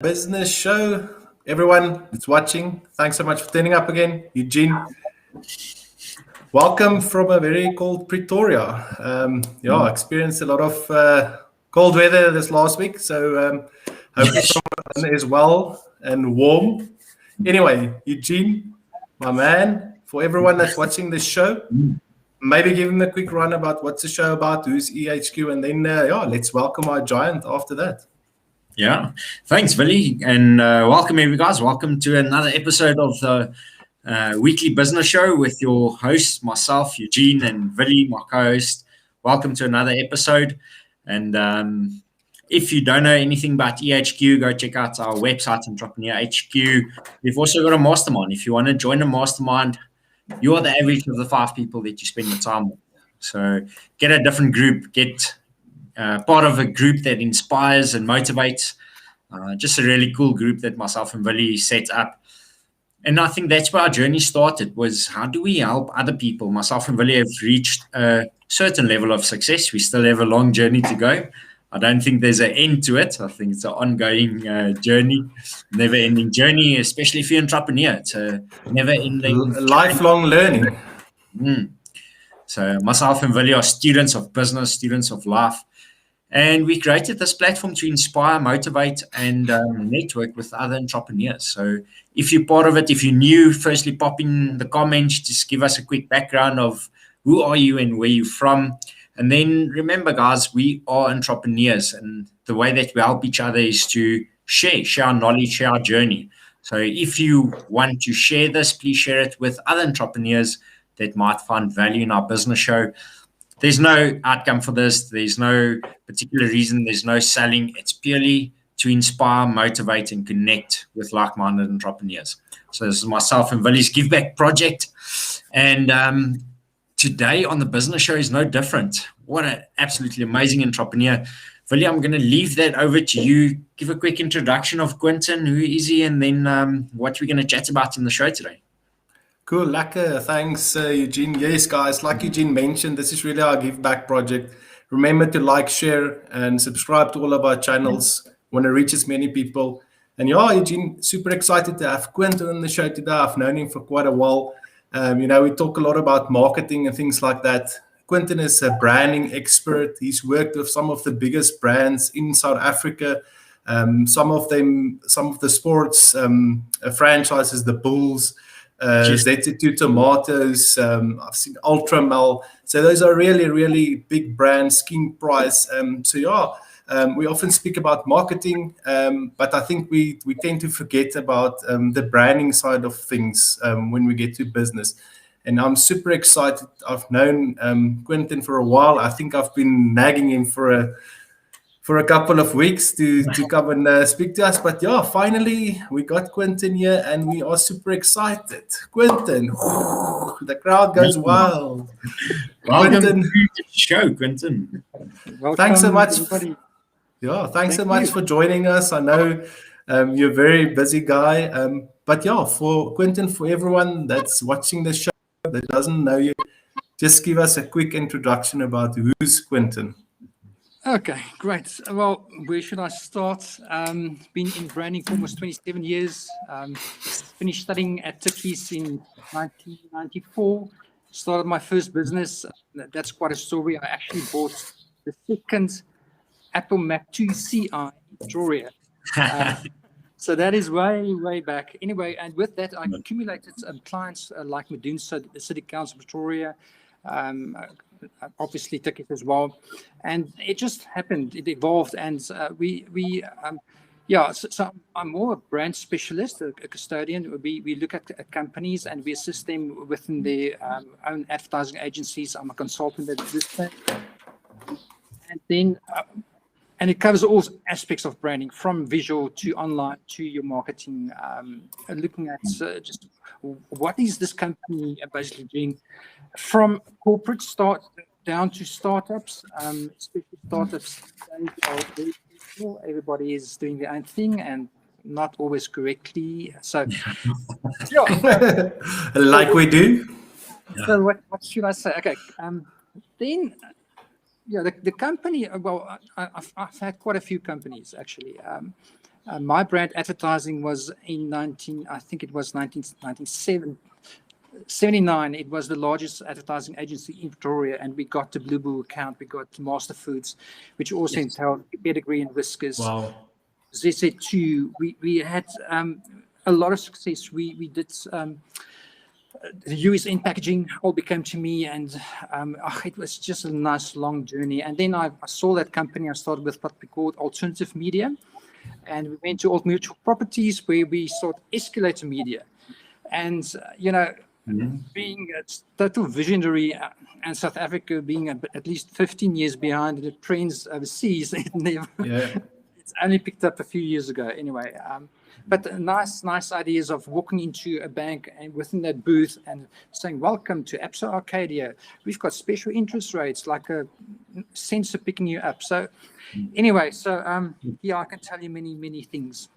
Business show. Everyone that's watching, thanks so much for turning up again. Eugene, welcome from a very cold Pretoria. Experienced a lot of cold weather this last week, so hopefully everyone is well and warm. Anyway, Eugene, my man, for everyone that's watching this show, maybe give them a quick run about what's the show about, who's EHQ, and then let's welcome our giant after that. Yeah, thanks, Willie, and welcome, everybody, guys. Welcome to another episode of the weekly business show with your hosts, myself, Eugene, and Willie, my co-host. Welcome to another episode. And if you don't know anything about EHQ, go check out our website, Entrepreneur HQ. We've also got a mastermind. If you want to join a mastermind, you are the average of the 5 people that you spend your time with. So get a different group, get part of a group that inspires and motivates. Just a really cool group that myself and Willie set up. And I think that's where our journey started, was how do we help other people? Myself and Willie have reached a certain level of success. We still have a long journey to go. I don't think there's an end to it. I think it's an ongoing journey, never-ending journey, especially if you're an entrepreneur. It's a never-ending lifelong learning. So myself and Willie are students of business, students of life. And we created this platform to inspire, motivate, and network with other entrepreneurs. So if you're part of it, if you're new, firstly, pop in the comments, just give us a quick background of who are you and where you're from. And then remember, guys, we are entrepreneurs. And the way that we help each other is to share our knowledge, share our journey. So if you want to share this, please share it with other entrepreneurs that might find value in our business show. There's no outcome for this. There's no particular reason. There's no selling. It's purely to inspire, motivate, and connect with like-minded entrepreneurs. So this is myself and Willie's Give Back project. And today on the business show is no different. What an absolutely amazing entrepreneur. Willie, I'm going to leave that over to you. Give a quick introduction of Quentin, who is he, and then what we're going to chat about in the show today. Cool, lekker. Thanks, Eugene. Yes, guys, like Eugene mentioned, this is really our Give Back project. Remember to like, share, and subscribe to all of our channels. Want to reach as many people. And Eugene, super excited to have Quentin on the show today. I've known him for quite a while. We talk a lot about marketing and things like that. Quentin is a branding expert. He's worked with some of the biggest brands in South Africa. Some of the sports franchises, the Bulls, Z2 Tomatoes, I've seen Ultramel. So those are really, really big brands, King Price. We often speak about marketing, but I think we tend to forget about the branding side of things when we get to business. And I'm super excited. I've known Quentin for a while. I think I've been nagging him for a couple of weeks to come and speak to us. But finally we got Quentin here and we are super excited. Quentin, the crowd goes wild. Welcome to the show, Quentin. Welcome, thanks so much. Everybody. Thanks so much for joining us. I know you're a very busy guy. But for Quentin, for everyone that's watching the show that doesn't know you, just give us a quick introduction about who's Quentin. Okay, great. Well, where should I start? Been in branding for almost 27 years. Finished studying at Tikkies in 1994. Started my first business. That's quite a story. I actually bought the second Apple Mac 2 CI in Pretoria. So that is way, way back. Anyway, and with that, I accumulated clients like Madoon City Council Pretoria, obviously Tikkies as well, and it just happened. It evolved, and so I'm more a brand specialist, a custodian. We look at companies and we assist them within their own advertising agencies. I'm a consultant that does that, and then. And it covers all aspects of branding, from visual to online to your marketing, looking at just what is this company basically doing from corporate start down to startups, especially startups. Everybody is doing their own thing and not always correctly. So, like we do. So what should I say? Okay, then. Yeah, the company, well, I've had quite a few companies, actually. My brand advertising was in 1979. It was the largest advertising agency in Victoria, and we got the Blue Bull account, we got Master Foods, which also entailed Pedigree and Whiskers. Wow. ZZ2, we had a lot of success. We did the US in packaging all became to me, and it was just a nice long journey. And then I saw that company. I started with what we called alternative media, and we went to Old Mutual Properties where we sought escalator media. And being a total visionary, and South Africa being at least 15 years behind the trends overseas, it's only picked up a few years ago anyway. But nice ideas of walking into a bank and within that booth and saying, welcome to Absa Arcadia. We've got special interest rates, like a sensor picking you up. So anyway, I can tell you many things.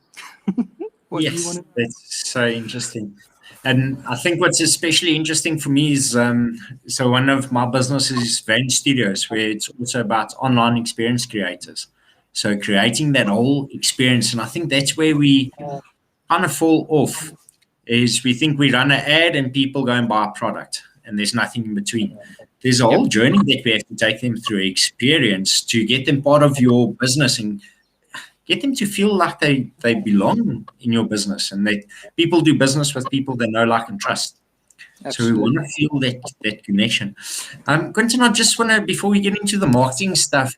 Yes, that's so interesting. And I think what's especially interesting for me is, so one of my businesses is Van Studios, where it's also about online experience creators. So creating that whole experience. And I think that's where we kind of fall off, is we think we run an ad and people go and buy a product, and there's nothing in between. There's a whole journey that we have to take them through, experience, to get them part of your business and get them to feel like they belong in your business, and that people do business with people they know, like, and trust. Absolutely. So we want to feel that connection. Quentin, I just want to, before we get into the marketing stuff,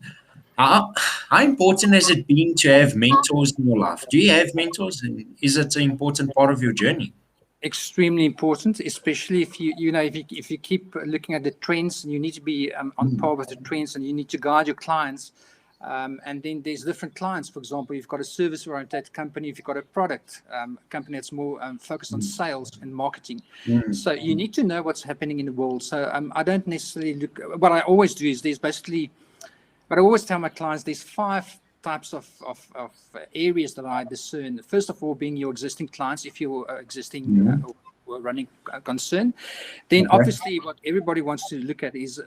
how important has it been to have mentors in your life? Do you have mentors, and is it an important part of your journey? Extremely important, especially if if you keep looking at the trends, and you need to be on par with the trends, and you need to guide your clients. And then there's different clients. For example, you've got a service-oriented company, if you've got a product company that's more focused on sales and marketing. So you need to know what's happening in the world. So I don't necessarily look. What I always do is but I always tell my clients there's 5 types of areas that I discern. First of all, being your existing clients, if you're existing or running a concern. Then obviously what everybody wants to look at is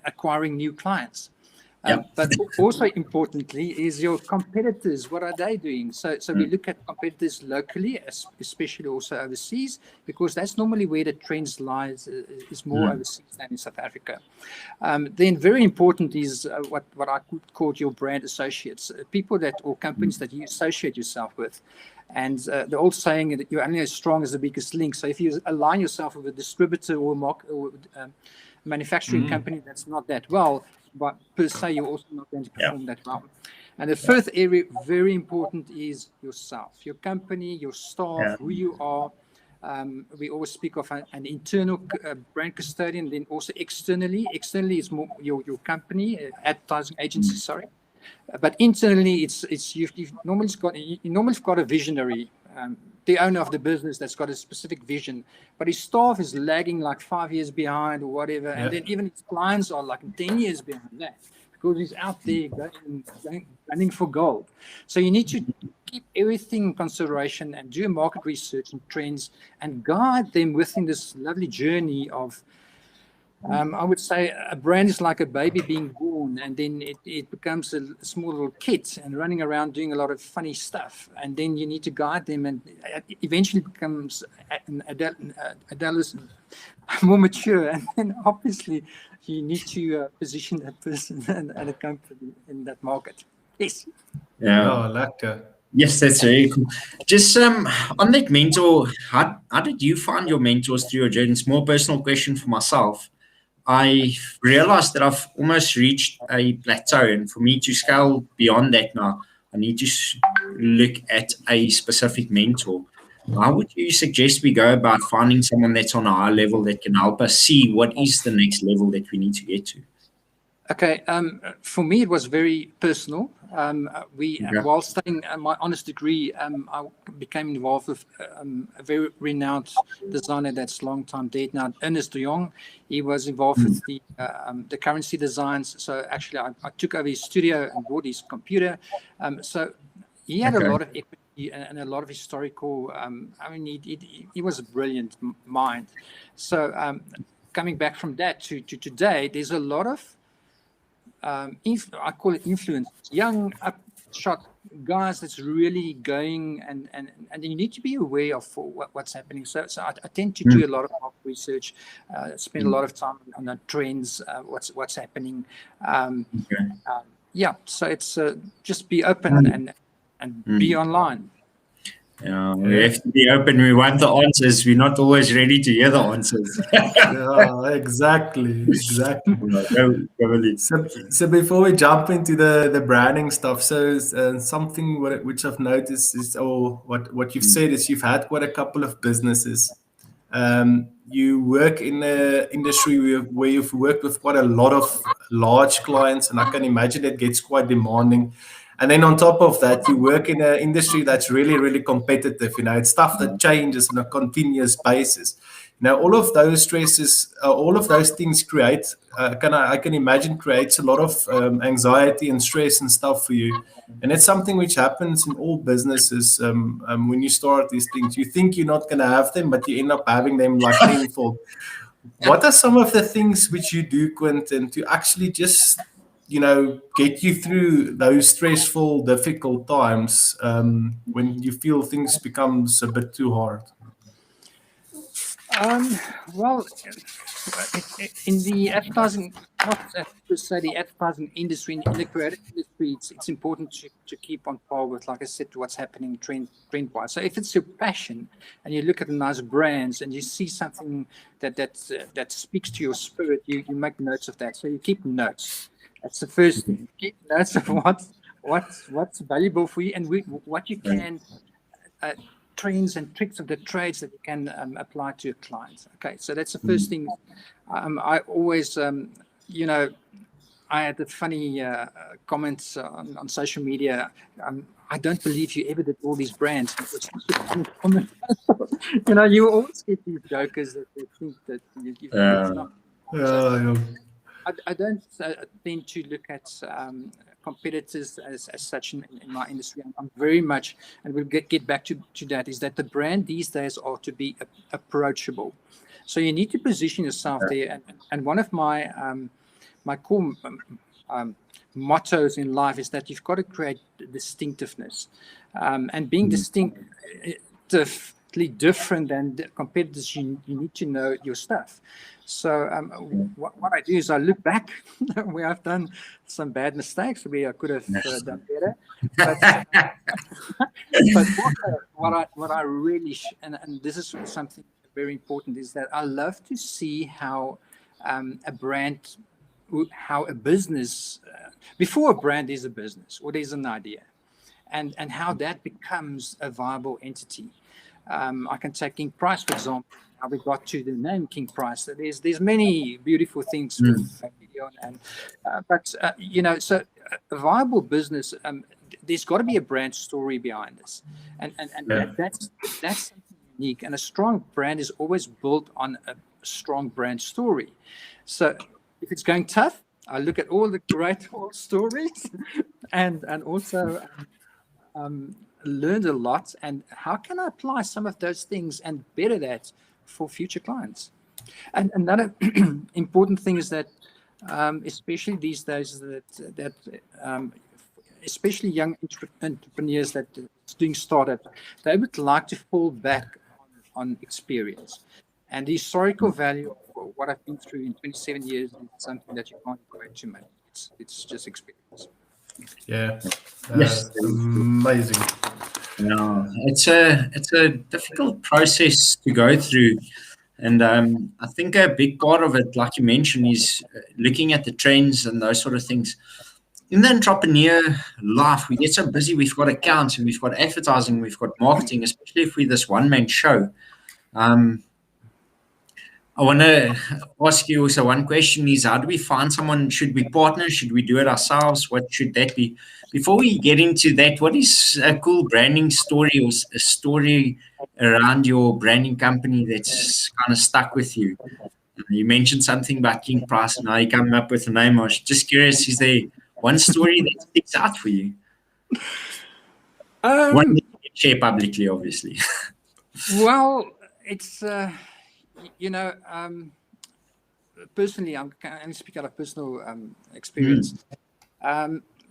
acquiring new clients. But also importantly is your competitors. What are they doing? So we look at competitors locally, especially also overseas, because that's normally where the trends lies, is more overseas than in South Africa. Then very important is what I could call your brand associates, people or companies that you associate yourself with. And the old saying that you're only as strong as the weakest link. So if you align yourself with a distributor or manufacturing company that's not that well, but per se, you're also not going to perform that well. And the fifth area, very important, is yourself, your company, your staff, who you are. We always speak of an internal brand custodian, then also externally. Externally is more your company, advertising agency, sorry. But internally, you've normally got a visionary, the owner of the business that's got a specific vision, but his staff is lagging like 5 years behind or whatever, and then even his clients are like 10 years behind that because he's out there running for gold. So you need to keep everything in consideration and do market research and trends and guide them within this lovely journey of I would say a brand is like a baby being born, and then it becomes a small little kid and running around doing a lot of funny stuff. And then you need to guide them, and it eventually becomes an adolescent, more mature. And then obviously you need to position that person and a company in that market. Yes. Yeah. Oh, I like that. Yes, that's very cool. Just on that mentor, how did you find your mentors through your journey? It's a more personal question for myself. I realized that I've almost reached a plateau, and for me to scale beyond that now, I need to look at a specific mentor. How would you suggest we go about finding someone that's on a high level that can help us see what is the next level that we need to get to? Okay, for me it was very personal. While studying my honors degree, I became involved with a very renowned designer that's long time dead now, Ernest de Jong. He was involved with the currency designs. So actually, I took over his studio and bought his computer. So he had a lot of equity and a lot of historical. He was a brilliant mind. So coming back from that to today, there's a lot of I call it influence, young upshot guys that's really going, and you need to be aware of what's happening. So I tend to do a lot of research, spend a lot of time on the trends, what's happening. Yeah, so it's just be open and be online. Yeah, we have to be open. We want the answers. We're not always ready to hear the answers. Yeah, exactly. So before we jump into the branding stuff, so something which I've noticed is, or what you've said is, you've had quite a couple of businesses. You work in an industry where you've worked with quite a lot of large clients, and I can imagine it gets quite demanding. And then on top of that, you work in an industry that's really, really competitive. It's stuff that changes on a continuous basis. All of those stresses, all of those things create, I can imagine, creates a lot of anxiety and stress and stuff for you. And it's something which happens in all businesses. When you start these things, you think you're not going to have them, but you end up having them like tenfold. What are some of the things which you do, Quentin, to actually just get you through those stressful, difficult times when you feel things becomes a bit too hard? Well, in the advertising, not per se the advertising industry, in the creative industry, it's important to keep on par with, like I said, what's happening trend-wise. So if it's your passion and you look at the nice brands and you see something that speaks to your spirit, you make notes of that. So you keep notes. That's the first thing. Keep notes of what's valuable for you and what you can. Trends and tricks of the trades that you can apply to your clients. Okay, so that's the first thing. I always, I had the funny comments on social media. I don't believe you ever did all these brands. You always get these jokers that they think that you've not. I don't tend to look at competitors as such in my industry. I'm very much, and we'll get back to that, is that the brand these days are to be approachable. So you need to position yourself there. And one of my my core mottos in life is that you've got to create distinctiveness. And being distinctively different than the competitors, you need to know your stuff. So what I do is I look back where I've done some bad mistakes, where I could have done better. But what I really and this is something very important, is that I love to see how a brand, how a business, before a brand is a business or there's an idea, and how that becomes a viable entity. I can take King Price, for example. How we got to the name King Price. There's many beautiful things with and but so a viable business. There's got to be a brand story behind this, and that's something unique. And a strong brand is always built on a strong brand story. So if it's going tough, I look at all the great old stories, and also learned a lot. And how can I apply some of those things and better that for future clients? And another important thing is that, especially these days, that especially young entrepreneurs that are doing startup, they would like to fall back on experience. And the historical value of what I've been through in 27 years is something that you can't equate to money. It's just experience. Yeah, Yes, amazing. Yeah, it's a difficult process to go through, and I think a big part of it, like you mentioned, is looking at the trends and those sort of things. In the entrepreneur life, we get so busy. We've got accounts and we've got advertising, we've got marketing, especially if we're this one-man show. I want to ask you also, one question is, how do we find someone? Should we partner? Should we do it ourselves? What should that be? Before we get into that, what is a cool branding story or a story around your branding company that's kind of stuck with you? You mentioned something about King Price. Now you come up with a name. I was just curious, is there one story that sticks out for you? One that you can share publicly, obviously. Well, it's... personally, I can speak out of personal experience.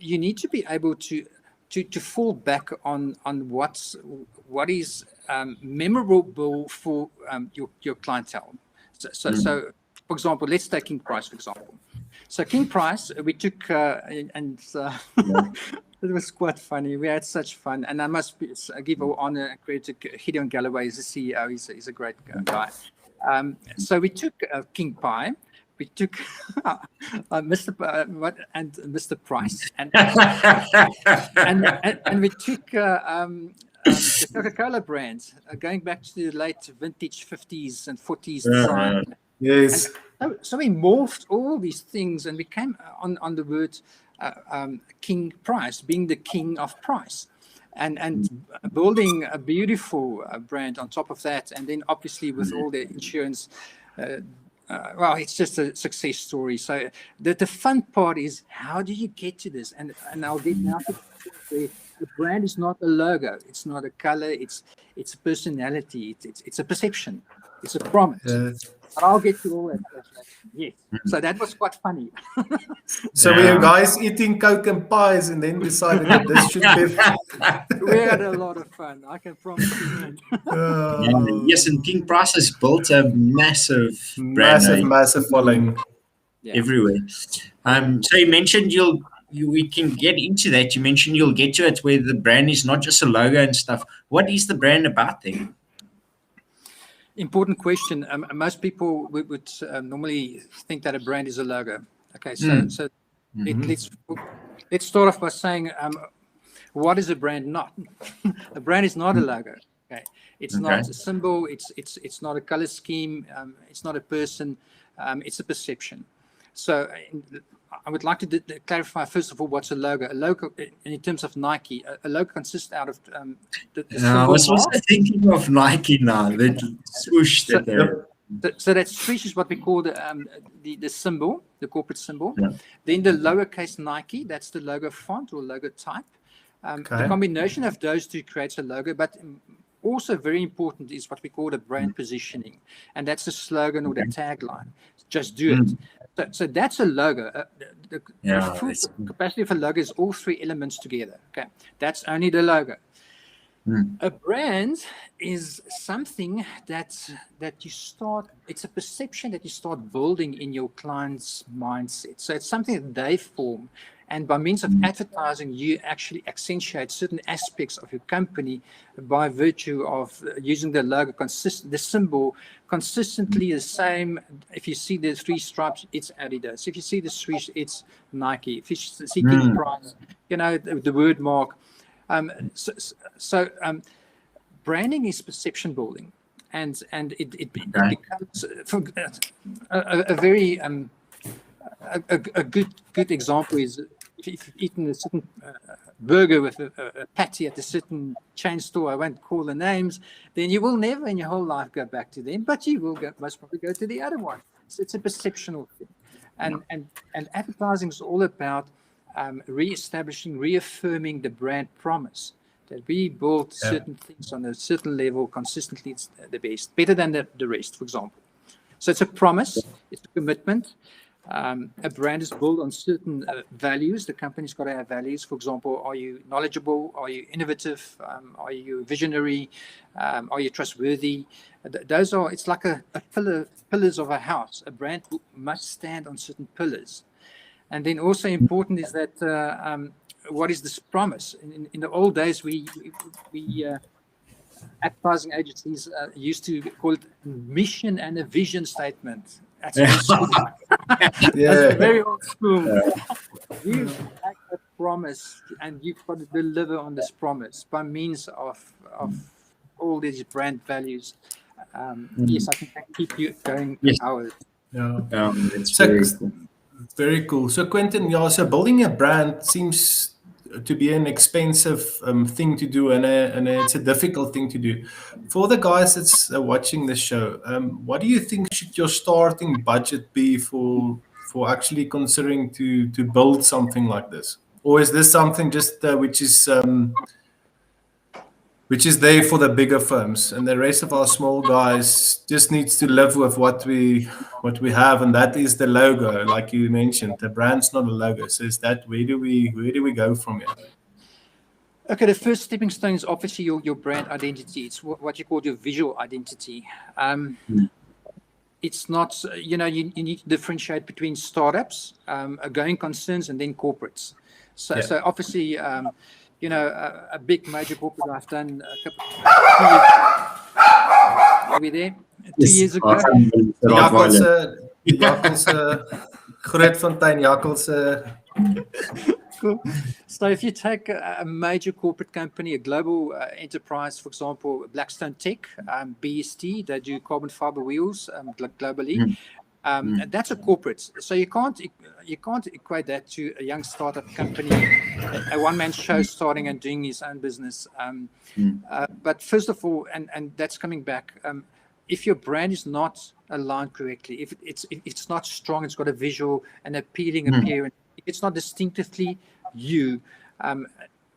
You need to be able to to fall back on what is memorable for your clientele. So, for example, let's take King Price, for example. So King Price, we took, it was quite funny. We had such fun. And I must give honor and credit to Gideon Galloway, he's the CEO. He's a great guy. So we took King Pie. We took Mr. Price. And we took the Coca-Cola brand, going back to the late vintage 50s and 40s design. Yes. So we morphed all these things and we came on the word King Price, being the king of price, and building a beautiful brand on top of that. And then obviously with all the insurance, well, it's just a success story. So the fun part is, how do you get to this? And I'll get now to the brand is not a logo, it's not a color, it's a personality, it's a perception, it's a promise. I'll get to all that. Yes. So that was quite funny. So we were guys eating Coke and pies and then decided that this should be. We had a lot of fun, I can promise you. Yes, and King Price has built a massive brand. Massive following. Everywhere. So you mentioned we can get into that. You mentioned you'll get to it where the brand is not just a logo and stuff. What is the brand about then? Important question. Most people would normally think that a brand is a logo. Okay, so let's start off by saying, what is a brand not? A brand is not a logo. Okay, it's not a symbol. It's not a color scheme. It's not a person. It's a perception. So I would like to clarify, first of all, what's a logo. A logo, in terms of Nike, a logo consists out of the I was also thinking of Nike now, the swoosh that they're... So that swoosh is what we call the symbol, the corporate symbol. Yeah. Then the lowercase Nike, that's the logo font or logo type. The combination of those two creates a logo, but also very important is what we call the brand positioning. And that's the slogan or the tagline. Just do it. So that's a logo. The full capacity of a logo is all three elements together. Okay, that's only the logo. A brand is something that you start. It's a perception that you start building in your client's mindset. So it's something that they form, and by means of advertising, you actually accentuate certain aspects of your company by virtue of using the logo, the symbol consistently the same. If you see the three stripes, it's Adidas. If you see the swoosh, it's Nike. If you see King Price, the word mark. So branding is perception building, and it becomes a very a good example is if you've eaten a certain burger with a patty at a certain chain store, I won't call the names, then you will never in your whole life go back to them, but you will most probably go to the other one. So it's a perceptional thing, and advertising is all about re-establishing, reaffirming the brand promise that we build certain things on a certain level consistently. It's the best, better than the rest, for example. So it's a promise, it's a commitment. A brand is built on certain values. The company's got to have values. For example, are you knowledgeable? Are you innovative? Are you visionary? Are you trustworthy? Those are, it's like a pillars of a house. A brand must stand on certain pillars. And then also important is that what is this promise? In the old days, we advertising agencies used to call it mission and a vision statement. That's very old school. You make a promise, and you've got to deliver on this promise by means of all these brand values. Yes, I can keep you going hours. It's very cool. Very cool. So Quentin, so building a brand seems to be an expensive thing to do, and it's a difficult thing to do. For the guys that's watching the show, what do you think should your starting budget be for actually considering to build something like this? Or is this something just which is there for the bigger firms, and the rest of our small guys just needs to live with what we have, and that is the logo, like you mentioned. The brand's not a logo. So is that where do we go from here? Okay, the first stepping stone is obviously your brand identity. It's what you call your visual identity. It's not, you need to differentiate between startups, going concerns, and then corporates. So obviously, a big major corporate I've done a couple 2 years. Are we there? 2 years ago. Grootfontein, Cool. So if you take a major corporate company, a global enterprise, for example, Blackstone Tech, BST, they do carbon fiber wheels globally. That's a corporate. So you can't equate that to a young startup company, a one-man show starting and doing his own business. But first of all, and that's coming back, if your brand is not aligned correctly, if it's not strong, it's got a visual and appealing appearance, if it's not distinctively you, at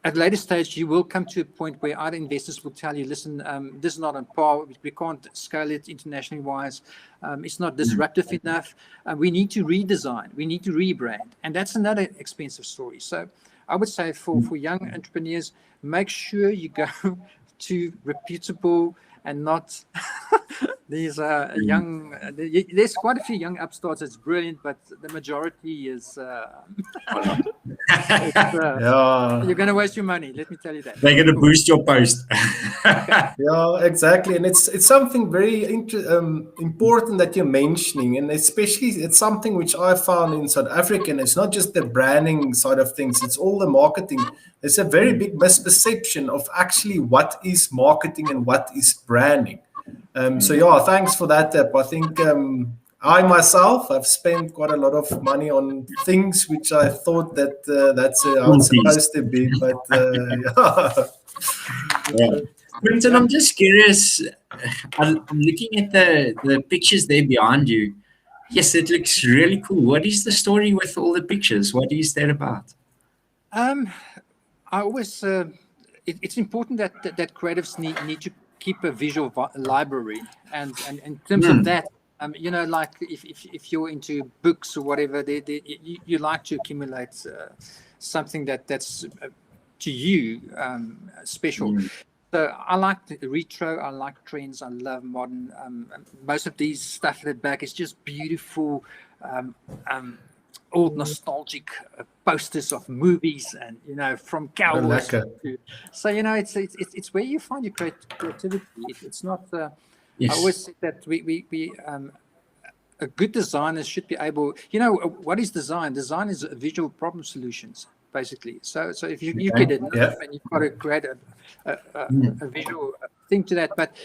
a later stage, you will come to a point where other investors will tell you, listen, this is not on par. We can't scale it internationally wise. It's not disruptive enough. We need to redesign. We need to rebrand. And that's another expensive story. So I would say for young entrepreneurs, make sure you go to reputable and not these young. There's quite a few young upstarts. It's brilliant, but the majority is. You're going to waste your money. Let me tell you that. They're going to boost your post. Yeah, exactly, and it's something very important that you're mentioning, and especially it's something which I found in South Africa. And it's not just the branding side of things; it's all the marketing. There's a very big misperception of actually what is marketing and what is branding. So yeah, thanks for that, Tap. I think I myself have spent quite a lot of money on things which I thought that that's how it's supposed to be, but yeah. Quentin, I'm just curious. I'm looking at the pictures there behind you. Yes, it looks really cool. What is the story with all the pictures? What is that about? I always it's important that creatives need to keep a visual library, and in terms of that, like if you're into books or whatever, you like to accumulate something that's to you special. So I like retro, I like trends, I love modern. Most of these stuff at the back is just beautiful, old nostalgic posters of movies, and from cowboys. So it's where you find your creativity. It's not. Yes. I always say that we a good designer should be able. What is design? Design is visual problem solutions, basically. So if you get it, and you've got to create a visual thing to that, but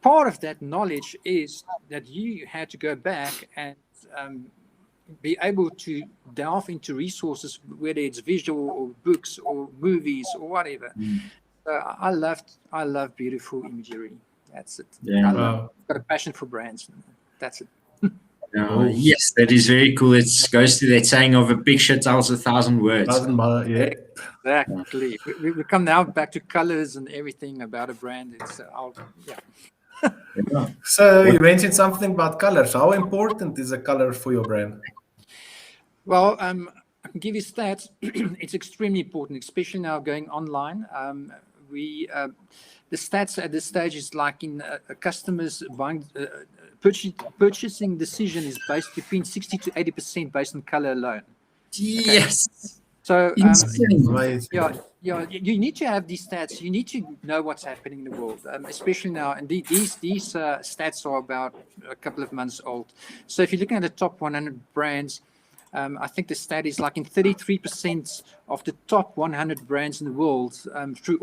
part of that knowledge is that you had to go back and be able to delve into resources, whether it's visual or books or movies or whatever. I love beautiful imagery. That's it. Yeah. I've got a passion for brands. That's it. Yes, that is very cool. It goes to that saying of a picture tells 1,000 words. Exactly. We come now back to colors and everything about a brand. It's So you mentioned something about colors. How important is a color for your brand? Well, I can give you stats. It's extremely important, especially now going online. The stats at this stage is like in a customer's buying purchasing decision is based between 60 to 80% based on color alone. Yes. So you need to have these stats. You need to know what's happening in the world, especially now. And these stats are about a couple of months old. So if you're looking at the top 100 brands, I think the stat is like in 33% of the top 100 brands in the world, through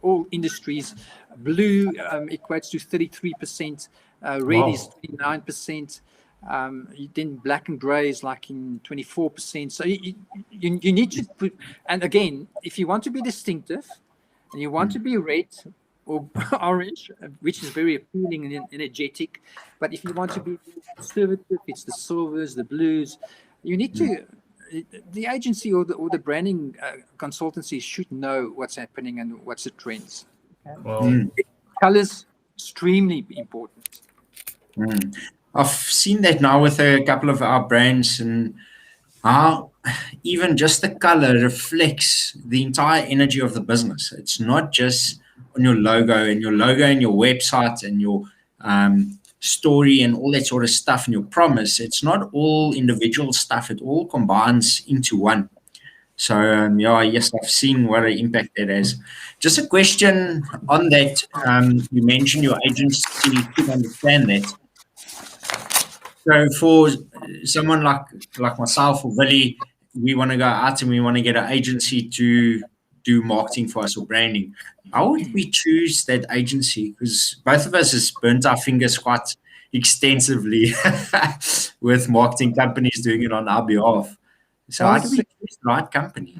all industries. Blue equates to 33%, red is 29%, then black and gray is like in 24%. So you need to put, and again, if you want to be distinctive and you want to be red or orange, which is very appealing and energetic, but if you want to be conservative, it's the silvers, the blues. You need to, the agency or the branding consultancy should know what's happening and what's the trends. Colors, extremely important. I've seen that now with a couple of our brands, and how even just the color reflects the entire energy of the business. It's not just on your logo and your website and your story and all that sort of stuff and your promise. It's not all individual stuff. It all combines into one. So yes, I've seen what an impact that has. Just a question on that. You mentioned your agency could understand that. So for someone like myself or Willie, we want to go out and we want to get an agency to do marketing for us or branding. How would we choose that agency? Because both of us has burnt our fingers quite extensively with marketing companies doing it on our behalf. So how do we choose the right company?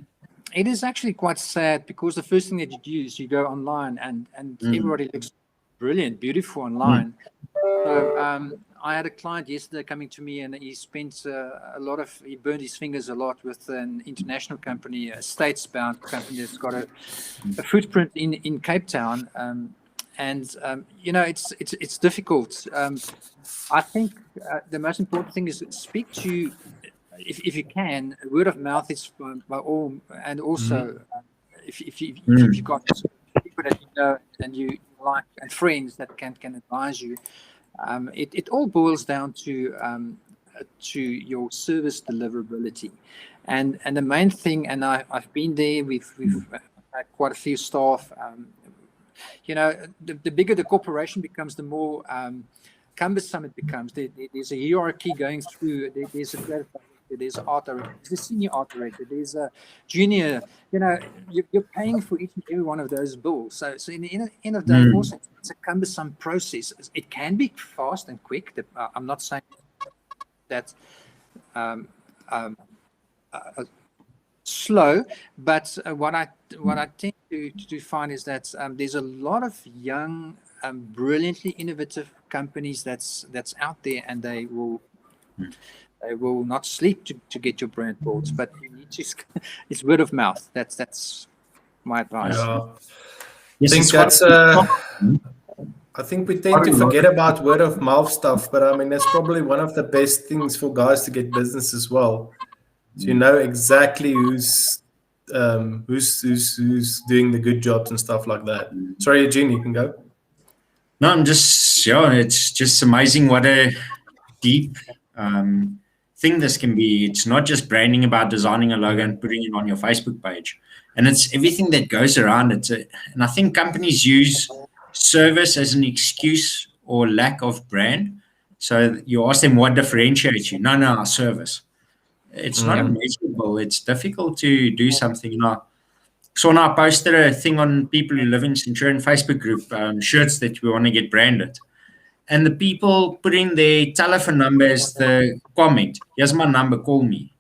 It is actually quite sad because the first thing that you do is you go online and everybody looks brilliant, beautiful online. So I had a client yesterday coming to me, and he spent he burned his fingers a lot with an international company, a statesbound company that's got a footprint in Cape Town. It's difficult. I think the most important thing is speak to, if you can, word of mouth is by all, and also if you've got people that you know and you like and friends that can advise you. It all boils down to your service deliverability, and the main thing. And I've been there. We've had quite a few staff. The bigger the corporation becomes, the more cumbersome it becomes. There's a hierarchy going through. There's a creative director, there's an art director, there's a senior art director, there's a junior. You're paying for each and every one of those bills. So in the end of the day, also it's a cumbersome process. It can be fast and quick. I'm not saying that slow, but what I tend to find is that there's a lot of young, brilliantly innovative companies that's out there, and they will not sleep to get your brand built. But you need to. It's word of mouth. That's my advice. Yeah. Yes, I think we tend to forget about word of mouth stuff, but I mean, it's probably one of the best things for guys to get business as well. So you know exactly who's doing the good jobs and stuff like that. Sorry, Eugene, you can go. No, it's just amazing what a deep thing this can be. It's not just branding about designing a logo and putting it on your Facebook page, and it's everything that goes around it. And I think companies use service as an excuse or lack of brand. So you ask them what differentiates you. No, our service. It's not immeasurable. It's difficult to do something. So now I posted a thing on people who live in Centurion Facebook group, shirts that we want to get branded. And the people put in their telephone number as the comment. Here's my number, call me.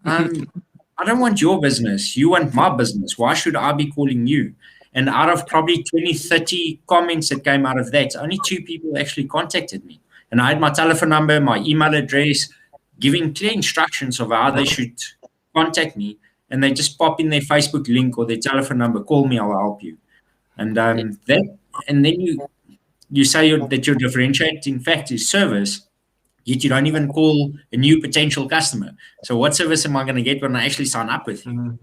I don't want your business. You want my business. Why should I be calling you? And out of probably 20, 30 comments that came out of that, only 2 people actually contacted me. And I had my telephone number, my email address, giving clear instructions of how they should contact me. And they just pop in their Facebook link or their telephone number, call me, I'll help you. And then you say that your differentiating factor is service, yet you don't even call a new potential customer. So what service am I going to get when I actually sign up with you?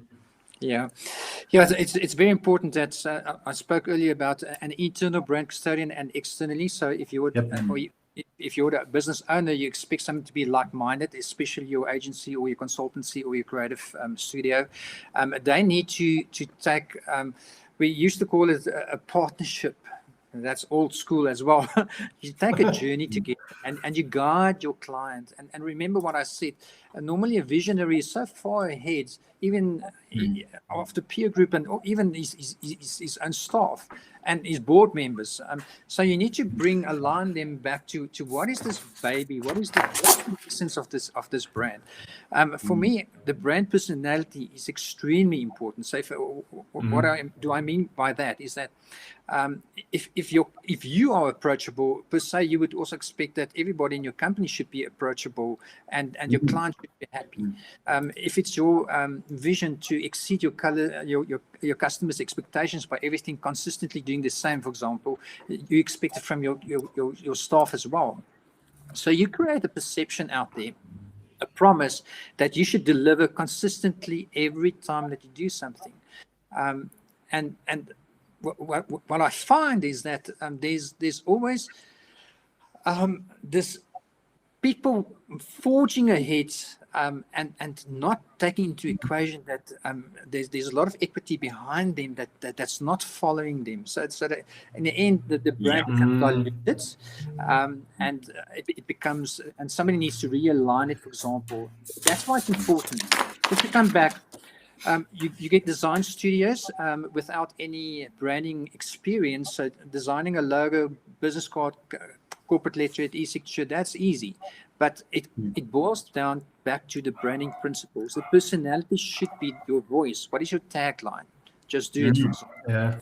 Yeah, it's very important that I spoke earlier about an internal brand custodian and externally. So if you would, if you're a business owner, you expect something to be like-minded, especially your agency or your consultancy or your creative studio. They need to take. We used to call it a partnership. That's old school as well. You take a journey together and you guide your client. And remember what I said, normally a visionary is so far ahead, even of the peer group and even his own staff and his board members. So you need to align them back to what is this baby? What's the essence of this brand? For me, the brand personality is extremely important. So what do I mean by that is that if you are approachable per se, you would also expect that everybody in your company should be approachable and your client should be happy. If it's your vision to exceed your customers' expectations by everything consistently doing the same, for example, you expect it from your staff as well. So you create a perception out there a promise that you should deliver consistently every time that you do something. And what I find is that there's always this people forging ahead and not taking into equation that there's a lot of equity behind them that's not following them. So that in the end, the brand becomes diluted, and it becomes, and somebody needs to realign it, for example. That's why it's important. Just to come back, you get design studios without any branding experience. So designing a logo, business card, corporate letterhead, e-signature, that's easy. But it boils down back to the branding principles. The personality should be your voice. What is your tagline? Just do it, for example. Yeah.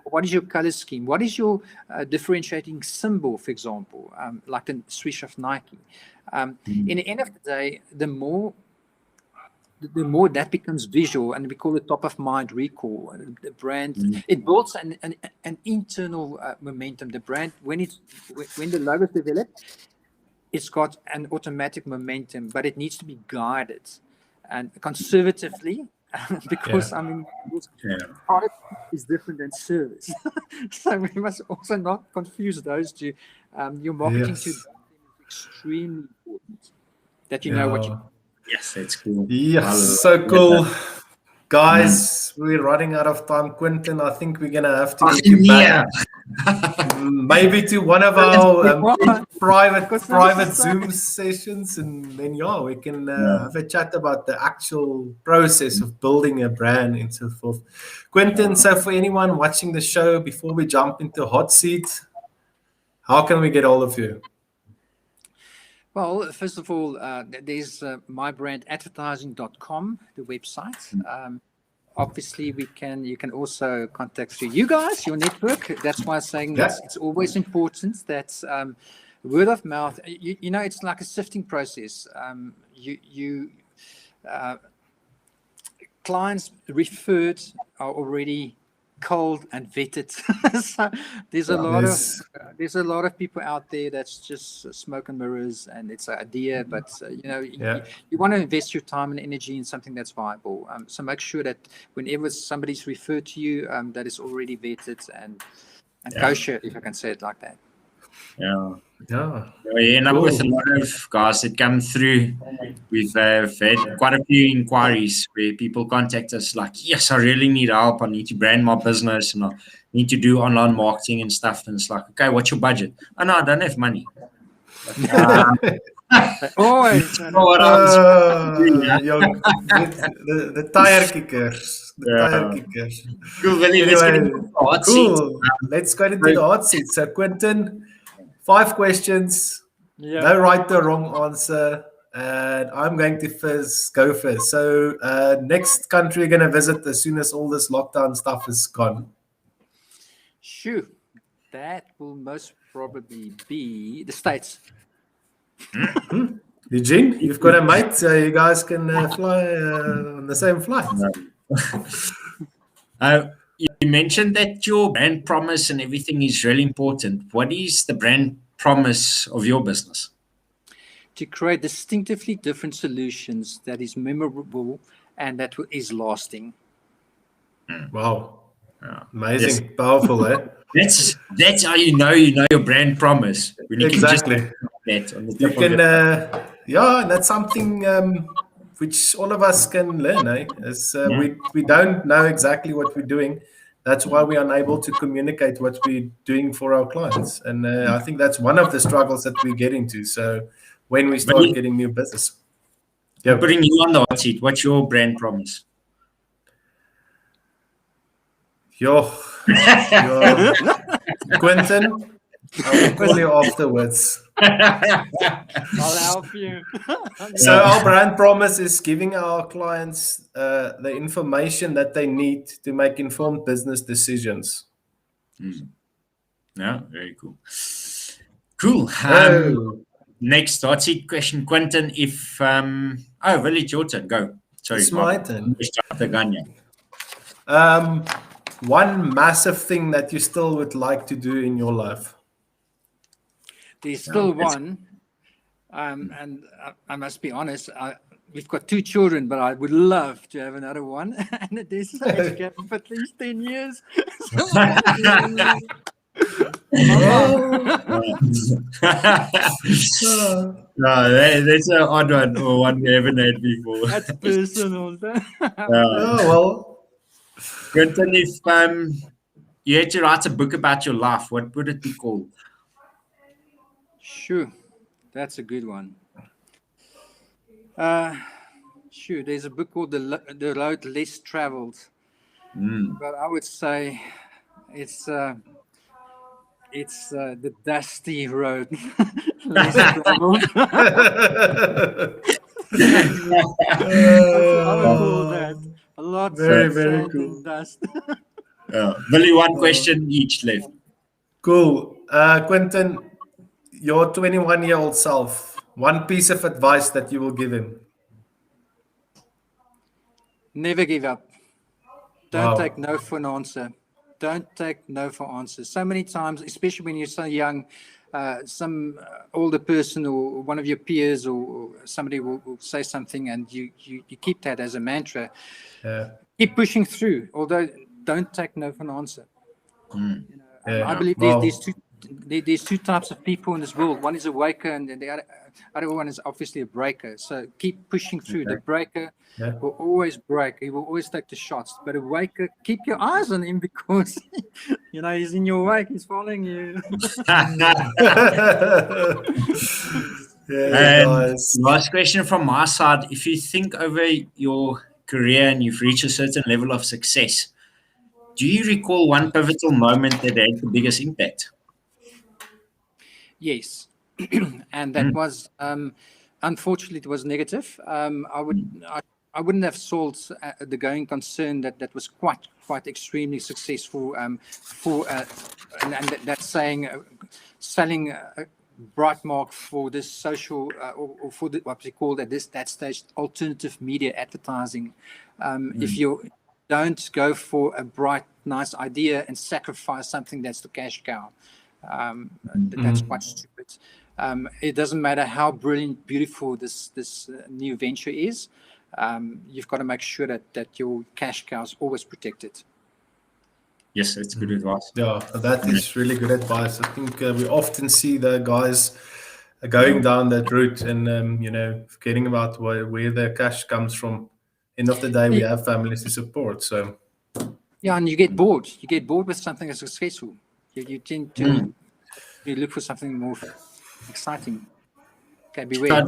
What is your color scheme? What is your differentiating symbol, for example, like the swoosh of Nike? In the end of the day, the more that becomes visual, and we call it top of mind recall. The brand, it builds an internal momentum. The brand, when the logo is developed, it's got an automatic momentum, but it needs to be guided and conservatively, because product is different than service. So we must also not confuse those two. Your marketing to is extremely important. That you know what you. Yes, that's cool. Yes, so cool. Guys, we're running out of time. Quentin, I think we're going to have to get you back. Maybe to one of our private Zoom sessions, and then we can have a chat about the actual process of building a brand and so forth. Quentin, so for anyone watching the show, before we jump into hot seat, how can we get all of you? Well, first of all, there's mybrandadvertising.com, the website. Obviously, you can also contact through you guys, your network. That's why I'm saying it's always important that word of mouth. You know, it's like a sifting process. Clients referred are already cold and vetted. So there's a lot of people out there that's just smoke and mirrors, and it's an idea, but you want to invest your time and energy in something that's viable. So make sure that whenever somebody's referred to you, that is already vetted and kosher, if I can say it like that. We end up with a lot of guys that come through. We've had quite a few inquiries where people contact us like, yes, I really need help. I need to brand my business and I need to do online marketing and stuff. And it's like, okay, what's your budget? Oh, no, I don't have money. Always. The tire kickers. Tire kickers. Cool, Willie, let's get into the hot seat. Let's go into the hot seat. So, Quentin, 5 questions, no right or wrong answer, and I'm going to go first. So, next country you're going to visit as soon as all this lockdown stuff is gone? Sure, that will most probably be the States. Eugene, you've got a mate, so you guys can fly on the same flight. You mentioned that your brand promise and everything is really important. What is the brand promise of your business? To create distinctively different solutions that is memorable and that is lasting. Wow. Amazing. Yes. Powerful, eh? That's how you know your brand promise. When you exactly. Can just on the you can, and that's something which all of us can learn, eh? As we don't know exactly what we're doing. That's why we're unable to communicate what we're doing for our clients. And I think that's one of the struggles that we get into. So when we start getting new business. Putting you on the hot seat, what's your brand promise? Quentin, I will call you afterwards. I'll help you. So our brand promise is giving our clients the information that they need to make informed business decisions. Yeah, very cool. Cool. Next hot seat question, Quentin. If Willie, your turn. Go. Sorry, it's my turn. The gun, yeah. One massive thing that you still would like to do in your life? There's still one. And I must be honest, we've got 2 children, but I would love to have another one. And there's an age gap of at least 10 years. That's an odd one, or one we haven't had before. That's personal. Well, Quentin, if you had to write a book about your life, what would it be called? Sure, that's a good one. Sure, there's a book called The Road Less Traveled, but I would say it's the dusty road less traveled. I would call that a lot Very, of very sand cool. and dust. Willie, one question each left. Cool. Quentin, your 21-year-old self, one piece of advice that you will give him. Never give up. Don't Wow. take no for an answer. Don't take no for answers. So many times, especially when you're so young, some older person or one of your peers or somebody will say something, and you keep that as a mantra. Yeah. Keep pushing through, although don't take no for an answer. Yeah. I believe Wow. there's 2 types of people in this world. One is a waker, and the other one is obviously a breaker. So keep pushing through. The breaker will always break. He will always take the shots. But a waker, keep your eyes on him, because he's in your wake. He's following you. Yeah, And guys. last question from my side. If you think over your career and you've reached a certain level of success, do you recall one pivotal moment that had the biggest impact? Yes, and that was unfortunately it was negative. I wouldn't have sold the going concern that was quite extremely successful for and that's saying selling Brightmark for this social or for what we call at that stage alternative media advertising. If you don't go for a bright, nice idea and sacrifice something that's the cash cow, that's quite stupid. It doesn't matter how brilliant, beautiful this new venture is. You've got to make sure that your cash cow is always protected. Yes, that's good advice. Yeah, that is really good advice. I think we often see the guys going down that route and forgetting about where their cash comes from. End of the day, we have families to support. So yeah, and you get bored. You get bored with something that's successful. You tend to you look for something more exciting. Okay, beware.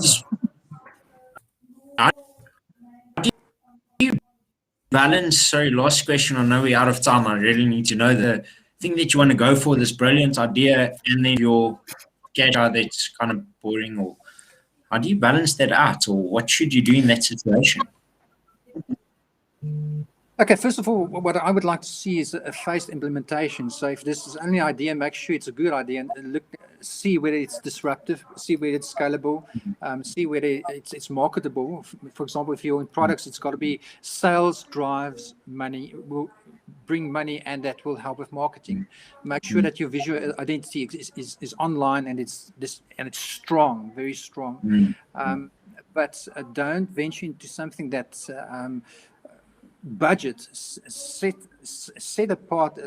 Balance. Sorry, last question. I know we're out of time. I really need to know the thing that you want to go for, this brilliant idea, and then your cash out that's kind of boring. Or how do you balance that out, or what should you do in that situation? Okay, first of all, what I would like to see is a phased implementation. So if this is only idea, make sure it's a good idea and see whether it's disruptive, see whether it's scalable, see whether it's marketable. For example, if you're in products, it's got to be sales drives money, will bring money, and that will help with marketing. Make sure that your visual identity is online and it's strong, very strong. But don't venture into something that's budget, set apart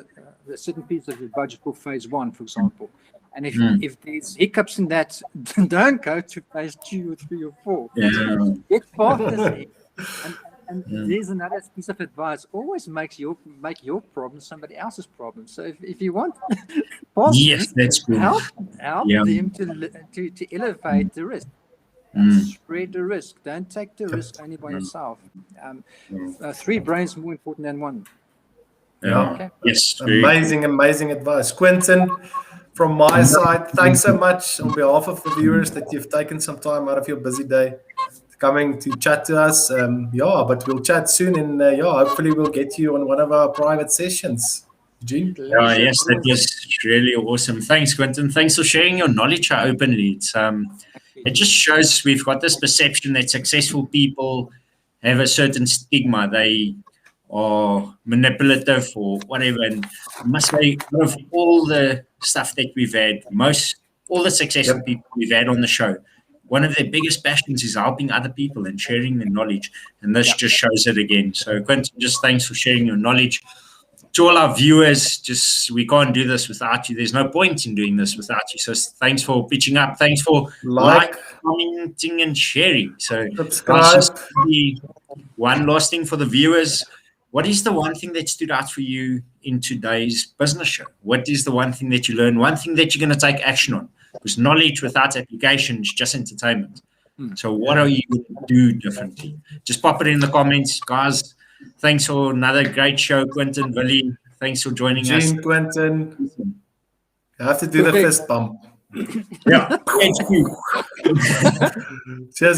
a certain piece of the budget for phase 1, for example. And if there's hiccups in that, don't go to phase 2 or 3 or 4. Get partners in. And there's another piece of advice: always make your problem somebody else's problem. So if you want partners, yes, that's good. help them to elevate the risk. Spread the risk. Don't take the risk only by yourself. 3 brains more important than 1. Yeah. Okay. Yes. Amazing advice. Quentin, from my side, thanks so much on behalf of the viewers that you've taken some time out of your busy day coming to chat to us. But we'll chat soon, and hopefully we'll get you on one of our private sessions. Eugene? Yes, that was really awesome. Thanks, Quentin. Thanks for sharing your knowledge openly. It just shows we've got this perception that successful people have a certain stigma. They are manipulative or whatever. And I must say, of all the stuff that we've had, all the successful people we've had on the show, one of their biggest passions is helping other people and sharing their knowledge. And this just shows it again. So Quentin, just thanks for sharing your knowledge. To all our viewers, just we can't do this without you. There's no point in doing this without you. So thanks for pitching up. Thanks for Like, commenting, and sharing. So subscribe. one last thing for the viewers. What is the one thing that stood out for you in today's business show? What is the one thing that you learned? One thing that you're going to take action on? Because knowledge without application is just entertainment. So what are you going to do differently? Just pop it in the comments, guys. Thanks for another great show, Quentin, Willie. Thanks for joining us. Eugene, Quentin. You have to do the fist bump. Yeah. Thank you. Cheers.